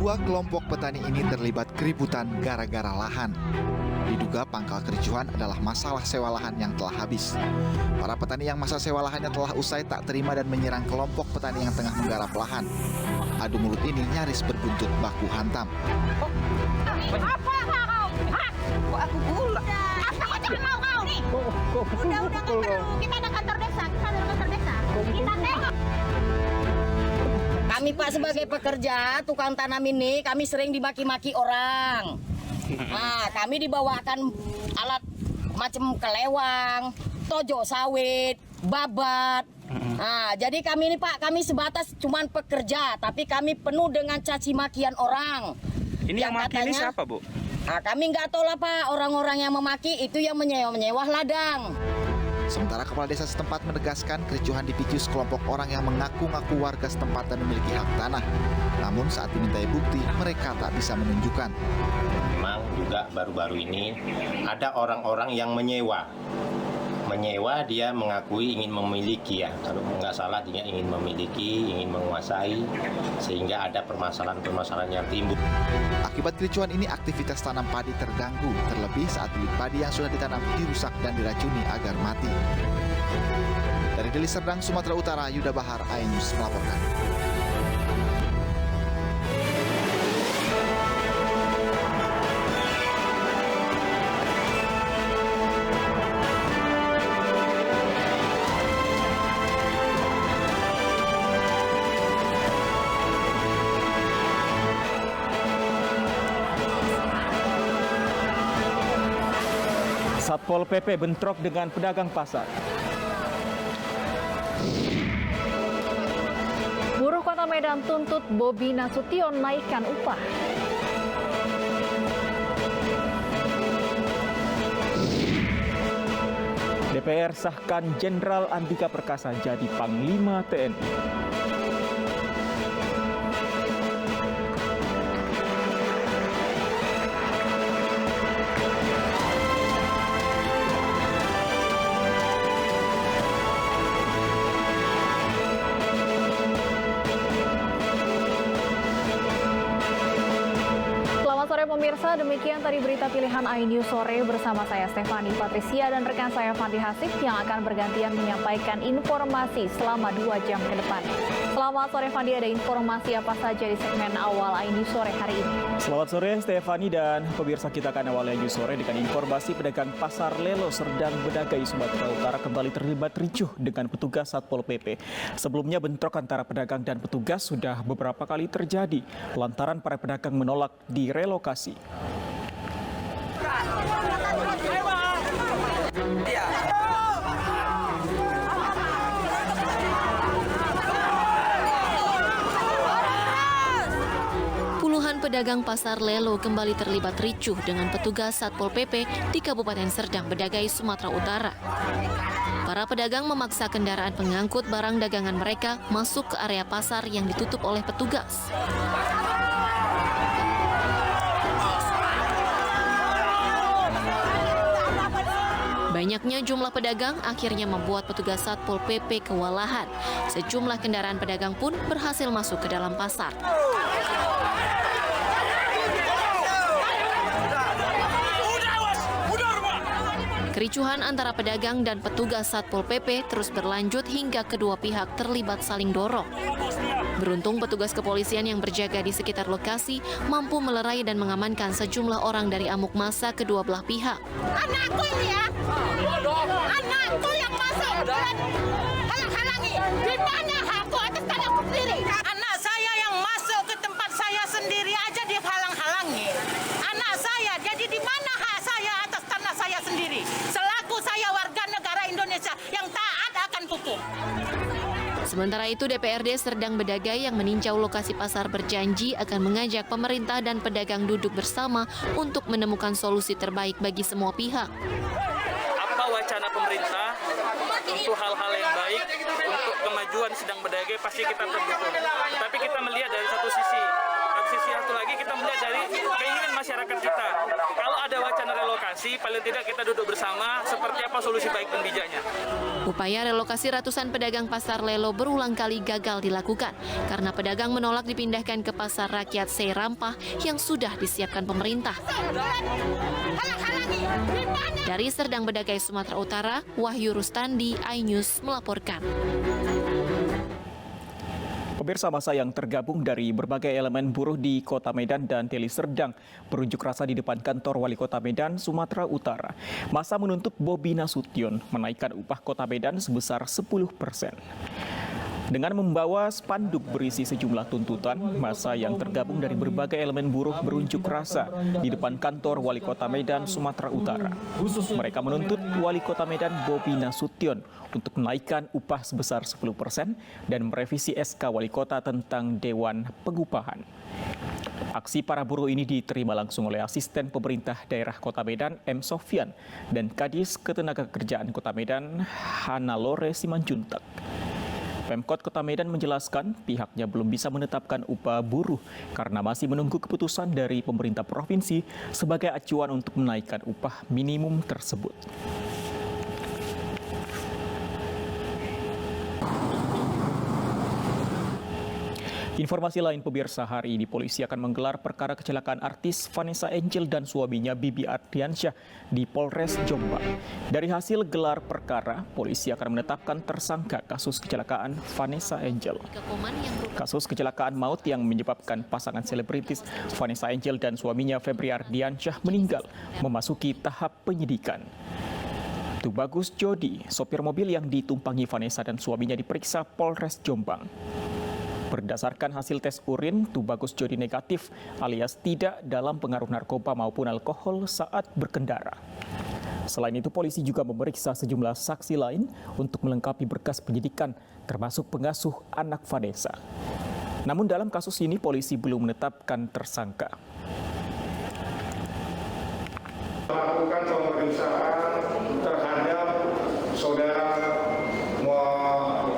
Dua kelompok petani ini terlibat keributan gara-gara lahan. Diduga pangkal kericuhan adalah masalah sewa lahan yang telah habis. Para petani yang masa sewa lahannya telah usai tak terima dan menyerang kelompok petani yang tengah menggarap lahan. Adu mulut ini nyaris berbuntut baku hantam. Apa kau? Hah? Kok aku gula? Apa kau jangan mau kau nih? Udah nggak perlu. Kita ada kantor desa. Kita tengok. Kami Pak sebagai pekerja tukang tanam ini kami sering dimaki-maki orang. Nah, kami dibawakan alat macam kelewang, tojo sawit, babat. Nah, jadi kami ini Pak, kami sebatas cuman pekerja, tapi kami penuh dengan caci makian orang. Ini yang maki ini siapa, Bu? Nah, kami nggak tahu lah Pak, orang-orang yang memaki itu yang menyewa ladang. Sementara kepala desa setempat menegaskan kericuhan dipicu sekelompok orang yang mengaku-ngaku warga setempat dan memiliki hak tanah. Namun saat dimintai bukti, mereka tak bisa menunjukkan. Memang juga baru-baru ini ada orang-orang yang menyewa. Dia mengakui ingin memiliki ya. Kalau nggak salah dia ingin memiliki, ingin menguasai, sehingga ada permasalahan-permasalahan yang timbul. Akibat kericuhan ini aktivitas tanam padi terganggu, terlebih saat bibit padi yang sudah ditanam dirusak dan diracuni agar mati. Dari Deli Serdang, Sumatera Utara, Yuda Bahar, iNews melaporkan. Satpol PP bentrok dengan pedagang pasar. Buruh Kota Medan tuntut Bobi Nasution naikkan upah. DPR sahkan Jenderal Andika Perkasa jadi Panglima TNI. Sore pemirsa, demikian tadi berita pilihan iNews sore bersama saya Stefani Patricia dan rekan saya Fandi Hasib yang akan bergantian menyampaikan informasi selama 2 jam ke depan. Selamat sore Fandi, ada informasi apa saja di segmen awal iNews sore hari ini? Selamat sore Stefani dan pemirsa, kita akan awali iNews sore dengan informasi pedagang pasar Lelo Serdang Bedagai Sumatera Utara kembali terlibat ricuh dengan petugas Satpol PP. Sebelumnya bentrok antara pedagang dan petugas sudah beberapa kali terjadi lantaran para pedagang menolak direlokasi. Puluhan pedagang pasar Lelo kembali terlibat ricuh dengan petugas Satpol PP di Kabupaten Serdang Bedagai, Sumatera Utara. Para pedagang memaksa kendaraan pengangkut barang dagangan mereka masuk ke area pasar yang ditutup oleh petugas. Banyaknya jumlah pedagang akhirnya membuat petugas Satpol PP kewalahan. Sejumlah kendaraan pedagang pun berhasil masuk ke dalam pasar. Kericuhan antara pedagang dan petugas Satpol PP terus berlanjut hingga kedua pihak terlibat saling dorong. Beruntung petugas kepolisian yang berjaga di sekitar lokasi mampu melerai dan mengamankan sejumlah orang dari amuk massa kedua belah pihak. Anakku ini ya. Anakku yang masuk dan halang-halangi. Di mana hakku atas tanahku sendiri? Anak saya yang masuk ke tempat saya sendiri aja dihalang-halangi. Anak saya, jadi di mana hak saya atas tanah saya sendiri? Selaku saya warga negara Indonesia yang taat akan hukum. Sementara itu DPRD Serdang Bedagai yang meninjau lokasi pasar berjanji akan mengajak pemerintah dan pedagang duduk bersama untuk menemukan solusi terbaik bagi semua pihak. Apa wacana pemerintah untuk hal-hal yang baik untuk kemajuan Serdang Bedagai pasti kita terdukung. Tapi kita melihat dari satu sisi. Satu lagi kita melihat dari keinginan masyarakat kita. Kalau ada wacana relokasi paling tidak kita duduk bersama seperti apa solusi baik dan bijaknya. Upaya relokasi ratusan pedagang pasar Lelo berulang kali gagal dilakukan karena pedagang menolak dipindahkan ke pasar rakyat Seirampah yang sudah disiapkan pemerintah. Dari Serdang Bedagai, Sumatera Utara, Wahyu Rustandi, iNews melaporkan. Pemirsa, massa yang tergabung dari berbagai elemen buruh di Kota Medan dan Deli Serdang berunjuk rasa di depan kantor Wali Kota Medan, Sumatera Utara. Massa menuntut Bobi Nasution menaikkan upah Kota Medan sebesar 10%. Dengan membawa spanduk berisi sejumlah tuntutan, massa yang tergabung dari berbagai elemen buruh berunjuk rasa di depan kantor Wali Kota Medan, Sumatera Utara. Mereka menuntut Wali Kota Medan Bobi Nasution untuk menaikkan upah sebesar 10% dan merevisi SK Wali Kota tentang Dewan Pengupahan. Aksi para buruh ini diterima langsung oleh Asisten Pemerintah Daerah Kota Medan, M. Sofyan, dan Kadis Ketenagakerjaan Kota Medan, Hannelore Simanjuntak. Pemkot Kota Medan menjelaskan pihaknya belum bisa menetapkan upah buruh karena masih menunggu keputusan dari pemerintah provinsi sebagai acuan untuk menaikkan upah minimum tersebut. Informasi lain, pemirsa, hari ini polisi akan menggelar perkara kecelakaan artis Vanessa Angel dan suaminya Bibi Ardiansyah di Polres Jombang. Dari hasil gelar perkara, polisi akan menetapkan tersangka kasus kecelakaan Vanessa Angel. Kasus kecelakaan maut yang menyebabkan pasangan selebritis Vanessa Angel dan suaminya Febri Ardiansyah meninggal memasuki tahap penyidikan. Tubagus Jody, sopir mobil yang ditumpangi Vanessa dan suaminya, diperiksa Polres Jombang. Berdasarkan hasil tes urin, Tubagus Jody negatif alias tidak dalam pengaruh narkoba maupun alkohol saat berkendara. Selain itu, polisi juga memeriksa sejumlah saksi lain untuk melengkapi berkas penyidikan, termasuk pengasuh anak Vanessa. Namun dalam kasus ini, polisi belum menetapkan tersangka. Melakukan pemeriksaan terhadap saudara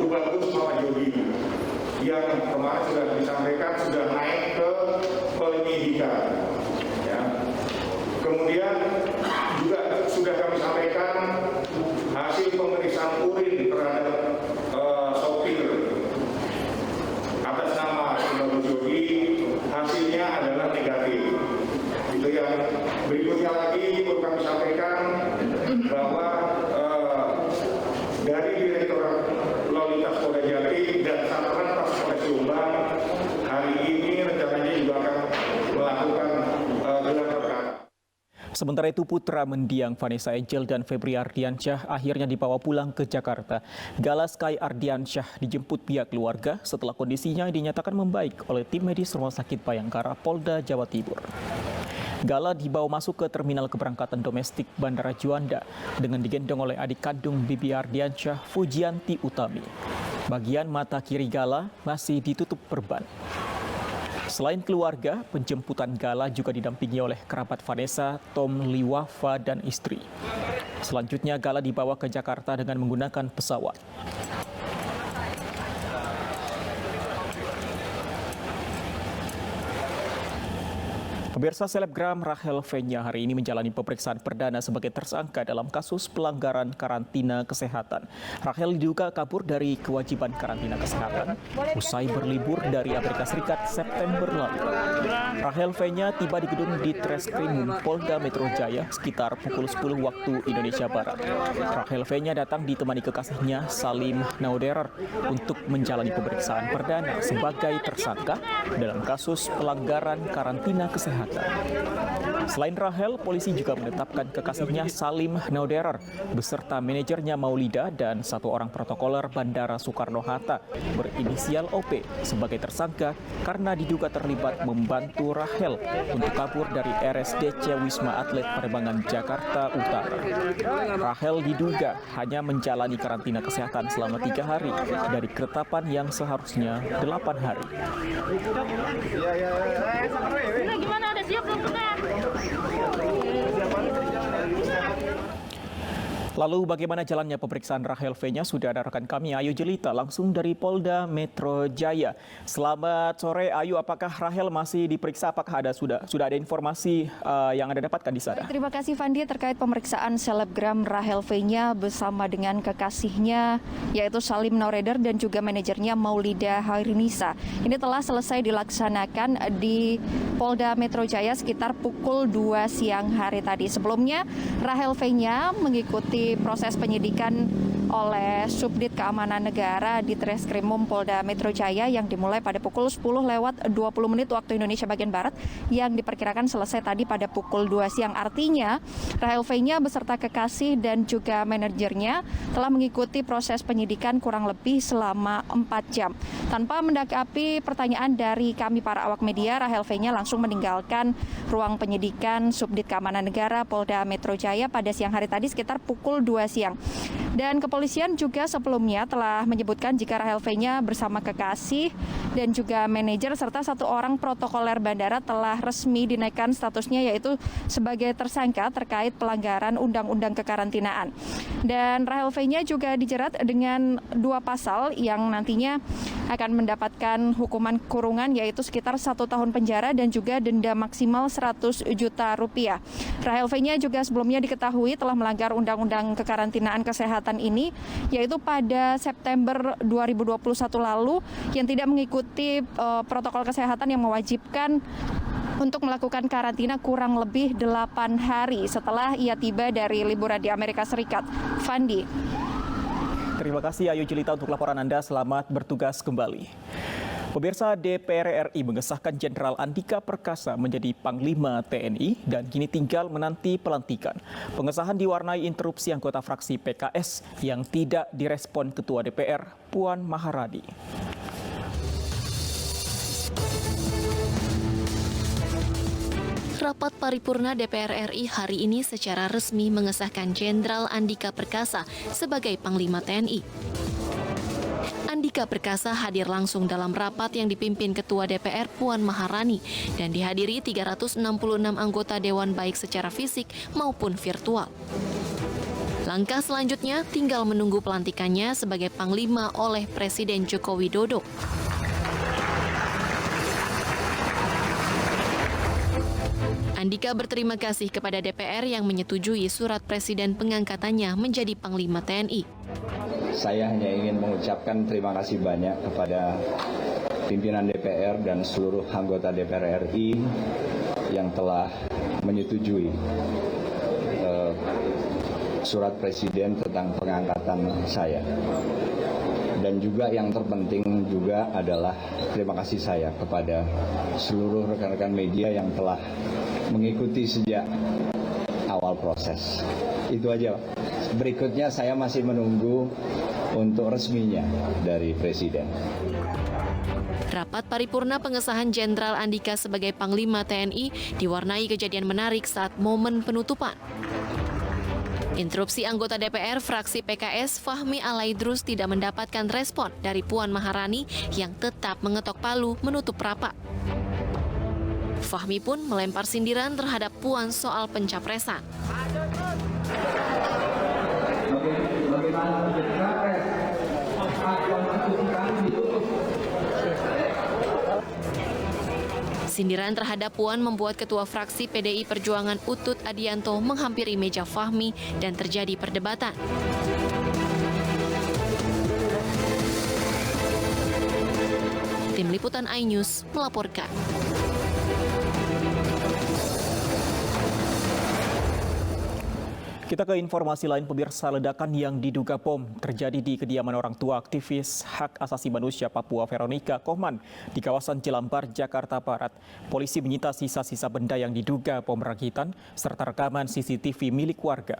Tubagus Muhammad Jody yang kemarin sudah disampaikan sudah naik ke penyidikan. Ya. Kemudian juga sudah kami sampaikan hasil pemeriksaan urin terhadap sopir atas nama Tubagus Jody, hasilnya adalah negatif. Itu yang berikutnya lagi perlu kami sampaikan bahwa dari Direktorat Lalu Lintas Polda Jati dan Satlantas Polres Jombang hari ini rencananya juga akan melakukan gelar perkara. Sementara itu, putra mendiang Vanessa Angel dan Febri Ardiansyah akhirnya dibawa pulang ke Jakarta. Gala Sky Ardiansyah dijemput pihak keluarga setelah kondisinya dinyatakan membaik oleh tim medis Rumah Sakit Bayangkara Polda Jawa Timur. Gala dibawa masuk ke terminal keberangkatan domestik Bandara Juanda dengan digendong oleh adik kandung Bibi Ardiansyah, Fujianti Utami. Bagian mata kiri Gala masih ditutup perban. Selain keluarga, penjemputan Gala juga didampingi oleh kerabat Vanessa, Tom Liwafa, dan istri. Selanjutnya Gala dibawa ke Jakarta dengan menggunakan pesawat. Pemirsa, selebgram Rachel Fenya hari ini menjalani pemeriksaan perdana sebagai tersangka dalam kasus pelanggaran karantina kesehatan. Rachel diduga kabur dari kewajiban karantina kesehatan usai berlibur dari Amerika Serikat September lalu. Rachel Fenya tiba di gedung Ditreskrimum Polda Metro Jaya sekitar pukul 10 waktu Indonesia Barat. Rachel Fenya datang ditemani kekasihnya Salim Nauderer untuk menjalani pemeriksaan perdana sebagai tersangka dalam kasus pelanggaran karantina kesehatan. Selain Rachel, polisi juga menetapkan kekasihnya Salim Nauderer beserta manajernya Maulida dan satu orang protokoler Bandara Soekarno-Hatta berinisial OP sebagai tersangka karena diduga terlibat membantu Rachel untuk kabur dari RSDC Wisma Atlet Pademangan, Jakarta Utara. Rachel diduga hanya menjalani karantina kesehatan selama 3 hari dari ketetapan yang seharusnya 8 hari. Gimana, ada siap belum kita? Lalu bagaimana jalannya pemeriksaan Rahel V-nya? Sudah ada rekan kami Ayu Jelita langsung dari Polda Metro Jaya. Selamat sore Ayu, apakah Rahel masih diperiksa? Apakah sudah ada informasi yang Anda dapatkan di sana? Terima kasih Fandi, terkait pemeriksaan selebgram Rahel V-nya bersama dengan kekasihnya yaitu Salim Naureder dan juga manajernya Maulida Hairinisa. Ini telah selesai dilaksanakan di Polda Metro Jaya sekitar pukul 2 siang hari tadi. Sebelumnya Rahel V-nya mengikuti proses penyidikan oleh Subdit Keamanan Negara di Treskrimum Polda Metro Jaya yang dimulai pada pukul 10:20 waktu Indonesia bagian Barat yang diperkirakan selesai tadi pada pukul 2 siang. Artinya Rahel V-nya beserta kekasih dan juga manajernya telah mengikuti proses penyidikan kurang lebih selama 4 jam. Tanpa mendakapi pertanyaan dari kami para awak media, Rahel V-nya langsung meninggalkan ruang penyidikan Subdit Keamanan Negara Polda Metro Jaya pada siang hari tadi sekitar pukul 2 siang. Dan kepolisian juga sebelumnya telah menyebutkan jika Rahel V-nya bersama kekasih dan juga manajer serta 1 orang protokoler bandara telah resmi dinaikkan statusnya yaitu sebagai tersangka terkait pelanggaran Undang-Undang Kekarantinaan. Dan Rahel V-nya juga dijerat dengan 2 pasal yang nantinya akan mendapatkan hukuman kurungan yaitu sekitar 1 tahun penjara dan juga denda maksimal 100 juta rupiah. Rahel V-nya juga sebelumnya diketahui telah melanggar Undang-Undang Kekarantinaan Kesehatan ini yaitu pada September 2021 lalu yang tidak mengikuti protokol kesehatan yang mewajibkan untuk melakukan karantina kurang lebih 8 hari setelah ia tiba dari liburan di Amerika Serikat. Fandi. Terima kasih Ayu Jelita untuk laporan Anda. Selamat bertugas kembali. Pemirsa, DPR RI mengesahkan Jenderal Andika Perkasa menjadi Panglima TNI dan kini tinggal menanti pelantikan. Pengesahan diwarnai interupsi anggota fraksi PKS yang tidak direspon Ketua DPR Puan Maharani. Rapat paripurna DPR RI hari ini secara resmi mengesahkan Jenderal Andika Perkasa sebagai Panglima TNI. Andika Perkasa hadir langsung dalam rapat yang dipimpin Ketua DPR Puan Maharani dan dihadiri 366 anggota Dewan baik secara fisik maupun virtual. Langkah selanjutnya tinggal menunggu pelantikannya sebagai Panglima oleh Presiden Joko Widodo. Andika berterima kasih kepada DPR yang menyetujui surat Presiden pengangkatannya menjadi Panglima TNI. Saya hanya ingin mengucapkan terima kasih banyak kepada pimpinan DPR dan seluruh anggota DPR RI yang telah menyetujui surat Presiden tentang pengangkatan saya. Dan juga yang terpenting juga adalah terima kasih saya kepada seluruh rekan-rekan media yang telah mengikuti sejak awal proses. Itu aja. Berikutnya saya masih menunggu untuk resminya dari Presiden. Rapat paripurna pengesahan Jenderal Andika sebagai Panglima TNI diwarnai kejadian menarik saat momen penutupan. Interupsi anggota DPR fraksi PKS Fahmi Alaidrus tidak mendapatkan respon dari Puan Maharani yang tetap mengetok palu menutup rapat. Fahmi pun melempar sindiran terhadap Puan soal pencapresan. Sindiran terhadap Puan membuat Ketua Fraksi PDI Perjuangan Utut Adianto menghampiri meja Fahmi dan terjadi perdebatan. Tim Liputan iNews melaporkan. Kita ke informasi lain, pemirsa. Ledakan yang diduga bom terjadi di kediaman orang tua aktivis hak asasi manusia Papua Veronica Kohman di kawasan Jelambar, Jakarta Barat. Polisi menyita sisa-sisa benda yang diduga bom rakitan serta rekaman CCTV milik warga.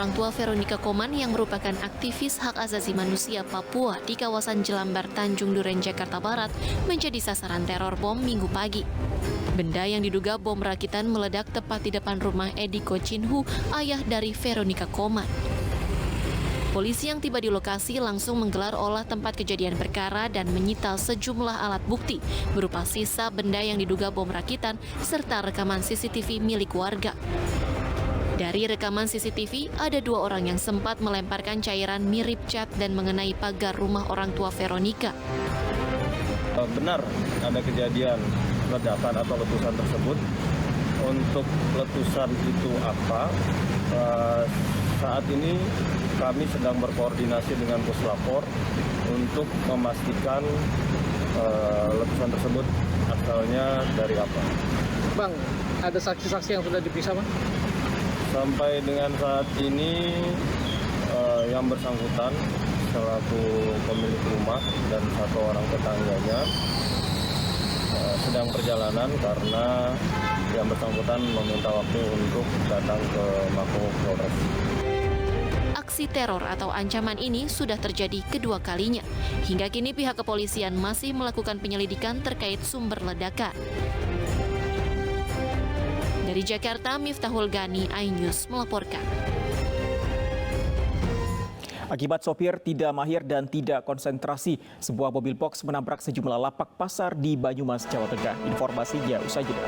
Orang tua Veronica Kohman yang merupakan aktivis hak asasi manusia Papua di kawasan Jelambar, Tanjung Duren, Jakarta Barat menjadi sasaran teror bom Minggu pagi. Benda yang diduga bom rakitan meledak tepat di depan rumah Edi Ko Chin Hu, ayah dari Veronica Kohman. Polisi yang tiba di lokasi langsung menggelar olah tempat kejadian perkara dan menyita sejumlah alat bukti berupa sisa benda yang diduga bom rakitan serta rekaman CCTV milik warga. Dari rekaman CCTV, ada 2 orang yang sempat melemparkan cairan mirip cat dan mengenai pagar rumah orang tua Veronica. Benar ada kejadian ledakan atau letusan tersebut. Untuk letusan itu apa? Saat ini kami sedang berkoordinasi dengan Puslapor untuk memastikan letusan tersebut asalnya dari apa. Bang, ada saksi-saksi yang sudah diperiksa, Bang? Sampai dengan saat ini yang bersangkutan selaku pemilik rumah dan 1 orang tetangganya sedang perjalanan karena yang bersangkutan meminta waktu untuk datang ke Mako Polres. Aksi teror atau ancaman ini sudah terjadi kedua kalinya. Hingga kini pihak kepolisian masih melakukan penyelidikan terkait sumber ledakan. Dari Jakarta, Miftahul Gani, iNews melaporkan. Akibat sopir tidak mahir dan tidak konsentrasi, sebuah mobil box menabrak sejumlah lapak pasar di Banyumas, Jawa Tengah. Informasinya usai jeda.